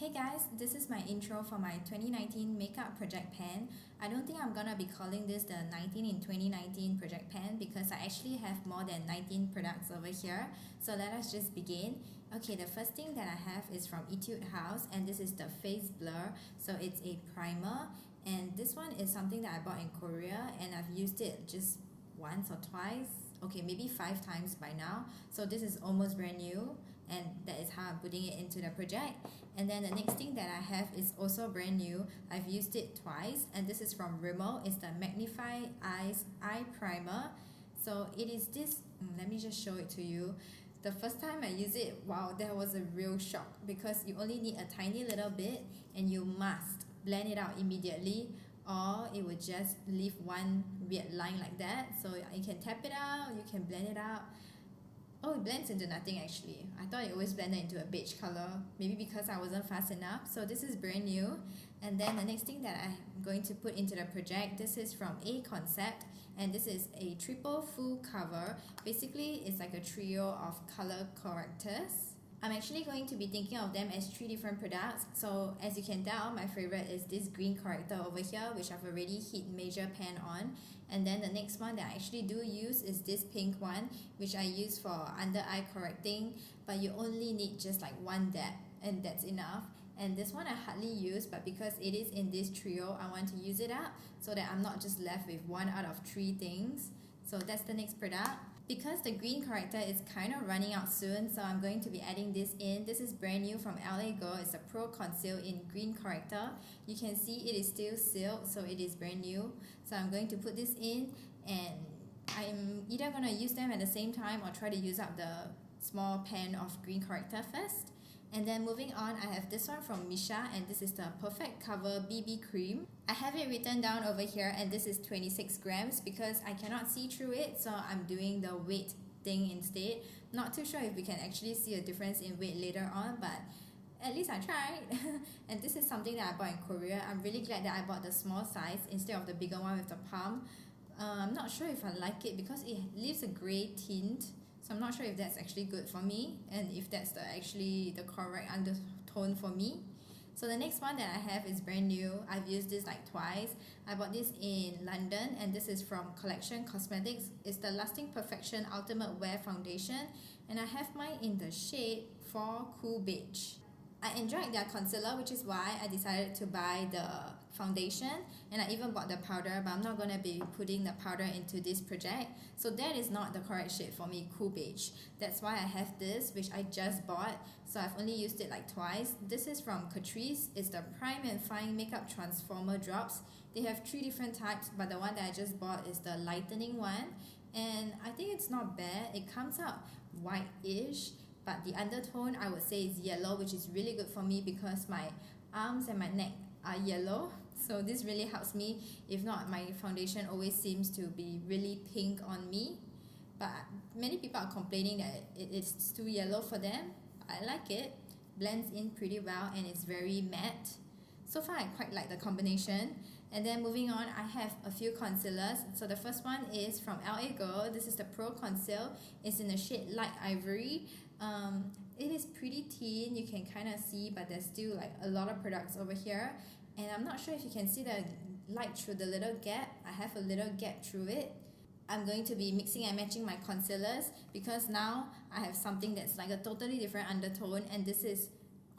Hey guys, this is my intro for my 2019 makeup project pan. I don't think I'm gonna be calling this the 19 in 2019 project pan because I actually have more than 19 products over here. So let us just begin. Okay, the first thing that I have is from Etude House, and this is the Face Blur. So it's a primer, and this one is something that I bought in Korea, and I've used it just once or twice, okay, maybe 5 times by now. So this is almost brand new, and that is how I'm putting it into the project. And then the next thing that I have is also brand new. I've used it twice, and this is from Rimmel. It's the Magnify Eyes Eye Primer. So it is this, let me just show it to you. The first time I used it, wow, that was a real shock because you only need a tiny little bit and you must blend it out immediately, or it would just leave one weird line like that. So you can tap it out, you can blend it out. Oh, it blends into nothing actually. I thought it always blended into a beige color, maybe because I wasn't fast enough. So this is brand new. And then the next thing that I'm going to put into the project, this is from A Concept, and this is a triple full cover. Basically, it's like a trio of color correctors. I'm actually going to be thinking of them as 3 different products. So as you can tell, my favorite is this green corrector over here, which I've already hit major pan on. And then the next one that I actually do use is this pink one, which I use for under eye correcting, but you only need just like one dab and that's enough. And this one I hardly use, but because it is in this trio, I want to use it up so that I'm not just left with 1 out of 3 things. So that's the next product. Because the green corrector is kind of running out soon, so I'm going to be adding this in. This is brand new from LA Girl. It's a Pro Conceal in green corrector. You can see it is still sealed, so it is brand new. So I'm going to put this in, and I'm either going to use them at the same time or try to use up the small pan of green corrector first. And then moving on, I have this one from Misha, and this is the Perfect Cover BB Cream. I have it written down over here, and this is 26 grams because I cannot see through it, so I'm doing the weight thing instead. Not too sure if we can actually see a difference in weight later on, but at least I tried. And this is something that I bought in Korea. I'm really glad that I bought the small size instead of the bigger one with the palm. I'm not sure if I like it because it leaves a grey tint. So I'm not sure if that's actually good for me and if that's actually the correct undertone for me. So the next one that I have is brand new. I've used this like twice. I bought this in London, and this is from Collection Cosmetics. It's the Lasting Perfection Ultimate Wear Foundation, and I have mine in the shade for Cool Beige. I enjoyed their concealer, which is why I decided to buy the foundation, and I even bought the powder, but I'm not going to be putting the powder into this project. So that is not the correct shade for me, Cool Beige. That's why I have this, which I just bought, so I've only used it like twice. This is from Catrice. It's the Prime and Fine Makeup Transformer Drops. They have 3 different types, but the one that I just bought is the lightening one, and I think it's not bad. It comes out white-ish, but the undertone I would say is yellow, which is really good for me because my arms and my neck are yellow. So this really helps me. If not, my foundation always seems to be really pink on me. But many people are complaining that it is too yellow for them. I like it. Blends in pretty well and it's very matte. So far I quite like the combination. And then moving on, I have a few concealers. So the first one is from LA Girl. This is the Pro Conceal. It's in the shade Light Ivory. It is pretty thin, you can kind of see, but there's still like a lot of products over here, and I'm not sure if you can see the light through the little gap. I have a little gap through it. I'm going to be mixing and matching my concealers because now I have something that's like a totally different undertone, and this is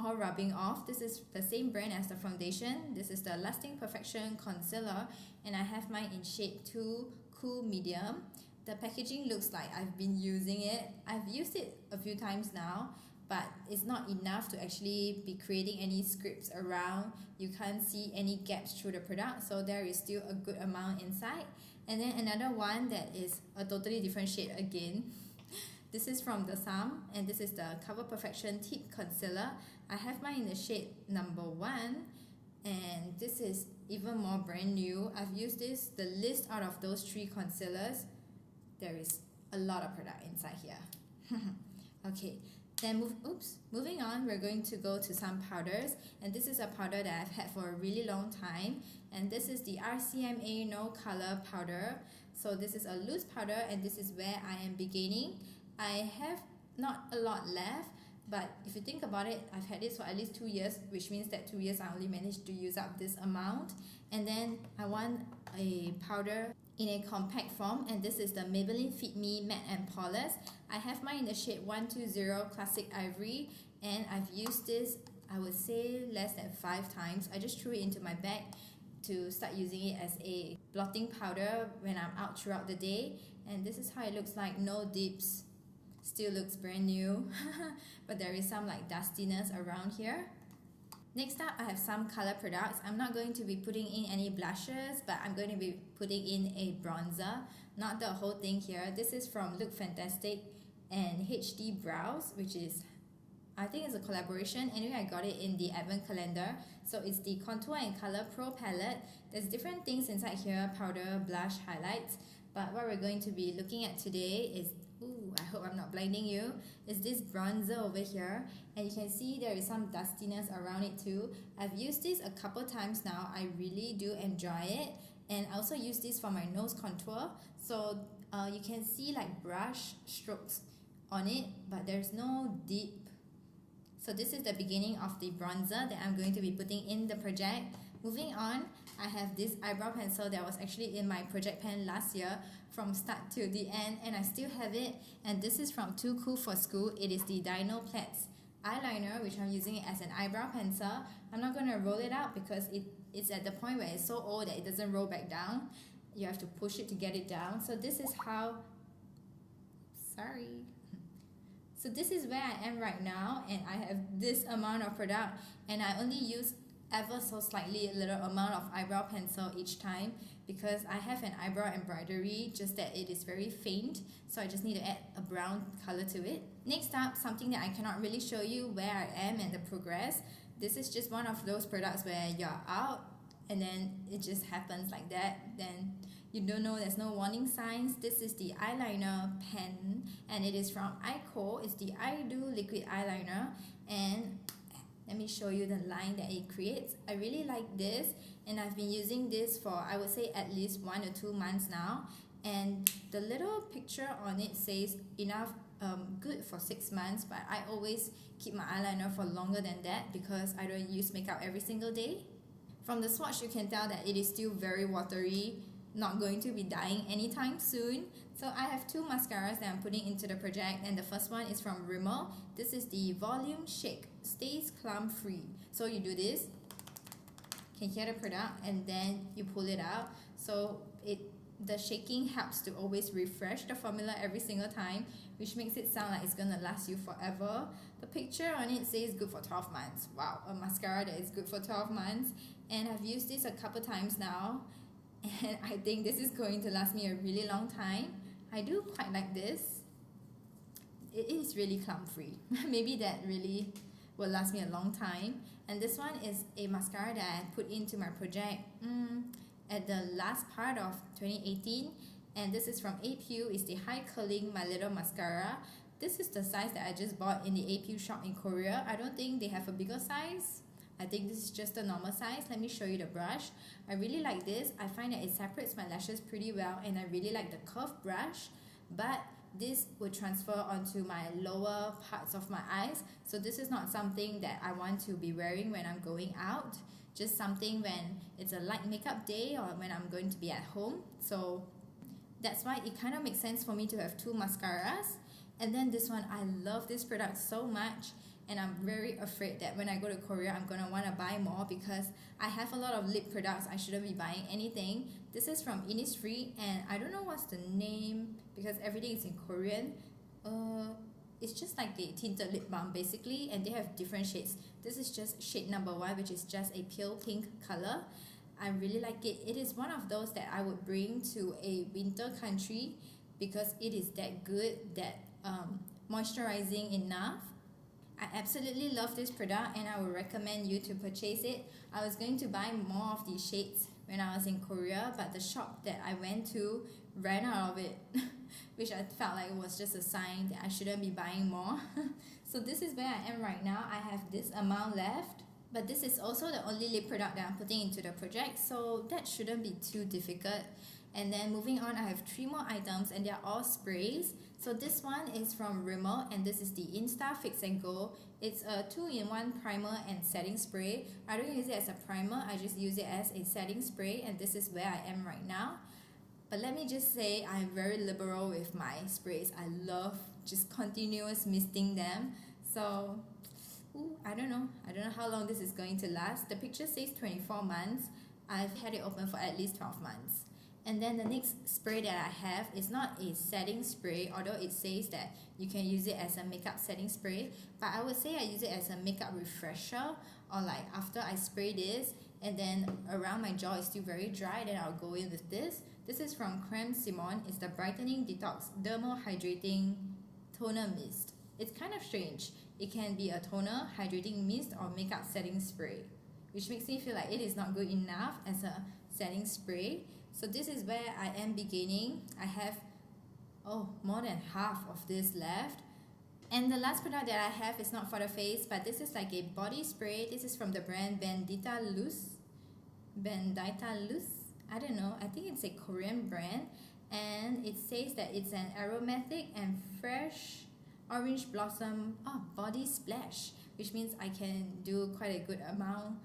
all rubbing off. This is the same brand as the foundation. This is the Lasting Perfection Concealer, and I have mine in shade 2 Cool Medium. The packaging looks like I've been using it. I've used it a few times now, but it's not enough to actually be creating any scripts around. You can't see any gaps through the product, so there is still a good amount inside. And then another one that is a totally different shade again. This is from the Sam, and this is the Cover Perfection Tip Concealer. I have mine in the shade number 1, and this is even more brand new. I've used this the least out of those 3 concealers. There is a lot of product inside here. Okay, then moving on, we're going to go to some powders, and this is a powder that I've had for a really long time, and this is the RCMA No Color Powder. So this is a loose powder, and this is where I am beginning. I have not a lot left, But if you think about it, I've had this for at least 2 years, which means that 2 years I only managed to use up this amount. And then I want a powder in a compact form, and this is the Maybelline Fit Me Matte and Poreless. I have mine in the shade 120 Classic Ivory, and I've used this, I would say, less than 5 times. I just threw it into my bag to start using it as a blotting powder when I'm out throughout the day. And this is how it looks like, no dips, still looks brand new, but there is some like dustiness around here. Next up, I have some color products. I'm not going to be putting in any blushes, but I'm going to be putting in a bronzer, not the whole thing here. This is from Look Fantastic and HD Brows, which is, I think it's a collaboration. Anyway, I got it in the advent calendar. So it's the Contour and Color Pro palette. There's different things inside here, powder, blush, highlights. But what we're going to be looking at today is, I hope I'm not blinding you, is this bronzer over here. And you can see there is some dustiness around it too. I've used this a couple times now. I really do enjoy it. And I also use this for my nose contour. So you can see like brush strokes on it, but there's no deep. So this is the beginning of the bronzer that I'm going to be putting in the project. Moving on, I have this eyebrow pencil that was actually in my project pen last year from start to the end, and I still have it. And this is from Too Cool for School. It is the dinoplatz eyeliner, which I'm using it as an eyebrow pencil. I'm not going to roll it out because it's at the point where it's so old that it doesn't roll back down. You have to push it to get it down. So this is how, so this is where I am right now, and I have this amount of product, and I only use ever so slightly a little amount of eyebrow pencil each time because I have an eyebrow embroidery, just that it is very faint, so I just need to add a brown color to it. Next up, something that I cannot really show you where I am and the progress. This is just one of those products where you're out and then it just happens like that. Then you don't know, there's no warning signs. This is the eyeliner pen, and it is from Apieu. It's the I Do liquid eyeliner, and let me show you the line that it creates. I really like this, and I've been using this for, I would say, at least 1 or 2 months now. And the little picture on it says enough, good for 6 months, but I always keep my eyeliner for longer than that because I don't use makeup every single day. From the swatch, you can tell that it is still very watery, not going to be dying anytime soon. So I have 2 mascaras that I'm putting into the project, and the first one is from Rimmel. This is the Volume Shake, stays clump free. So you do this, you can hear the product, and then you pull it out. So the shaking helps to always refresh the formula every single time, which makes it sound like it's gonna last you forever. The picture on it says good for 12 months. Wow, a mascara that is good for 12 months. And I've used this a couple times now, and I think this is going to last me a really long time. I do quite like this. It is really clump free. Maybe that really will last me a long time. And this one is a mascara that I put into my project at the last part of 2018. And this is from Apieu. It's the High Curling My Little Mascara. This is the size that I just bought in the Apieu shop in Korea. I don't think they have a bigger size. I think this is just a normal size. Let me show you the brush. I really like this. I find that it separates my lashes pretty well, and I really like the curved brush, but this would transfer onto my lower parts of my eyes. So this is not something that I want to be wearing when I'm going out, just something when it's a light makeup day or when I'm going to be at home. So that's why it kind of makes sense for me to have 2 mascaras. And then this one, I love this product so much. And I'm very afraid that when I go to Korea, I'm going to want to buy more because I have a lot of lip products. I shouldn't be buying anything. This is from Innisfree, and I don't know what's the name because everything is in Korean. It's just like a tinted lip balm basically, and they have different shades. This is just shade number 1, which is just a pale pink color. I really like it. It is one of those that I would bring to a winter country because it is that good, that moisturizing enough. I absolutely love this product, and I would recommend you to purchase it. I was going to buy more of these shades when I was in Korea, but the shop that I went to ran out of it, which I felt like was just a sign that I shouldn't be buying more. So this is where I am right now. I have this amount left, but this is also the only lip product that I'm putting into the project, so that shouldn't be too difficult. And then moving on, I have 3 more items and they're all sprays. So this one is from Rimmel and this is the Insta Fix and Go. It's a 2-in-1 primer and setting spray. I don't use it as a primer, I just use it as a setting spray, and this is where I am right now. But let me just say, I'm very liberal with my sprays. I love just continuous misting them. So, I don't know how long this is going to last. The picture says 24 months. I've had it open for at least 12 months. And then the next spray that I have is not a setting spray, although it says that you can use it as a makeup setting spray. But I would say I use it as a makeup refresher, or like after I spray this and then around my jaw is still very dry, then I'll go in with this. This is from Creme. It's the Brightening Detox Dermo Hydrating Toner Mist. It's kind of strange. It can be a toner, hydrating mist, or makeup setting spray, which makes me feel like it is not good enough as a setting spray. So this is where I am beginning. I have more than half of this left. And the last product that I have is not for the face, but this is like a body spray. This is from the brand Bendita. I don't know, I think it's a Korean brand, and it says that it's an aromatic and fresh orange blossom body splash, which means I can do quite a good amount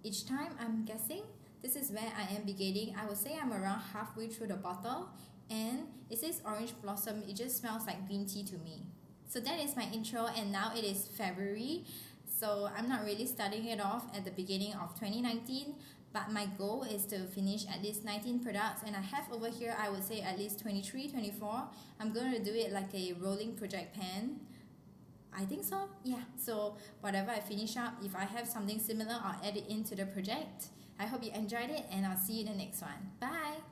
each time, I'm guessing. This is where I am beginning. I would say I'm around halfway through the bottle, and it says orange blossom. It just smells like green tea to me. So that is my intro, and now it is February, so I'm not really starting it off at the beginning of 2019, but my goal is to finish at least 19 products, and I have over here, I would say at least 23, 24. I'm going to do it like a rolling project pan. I think so, yeah. So whatever I finish up, if I have something similar, I'll add it into the project. I hope you enjoyed it, and I'll see you in the next one. Bye!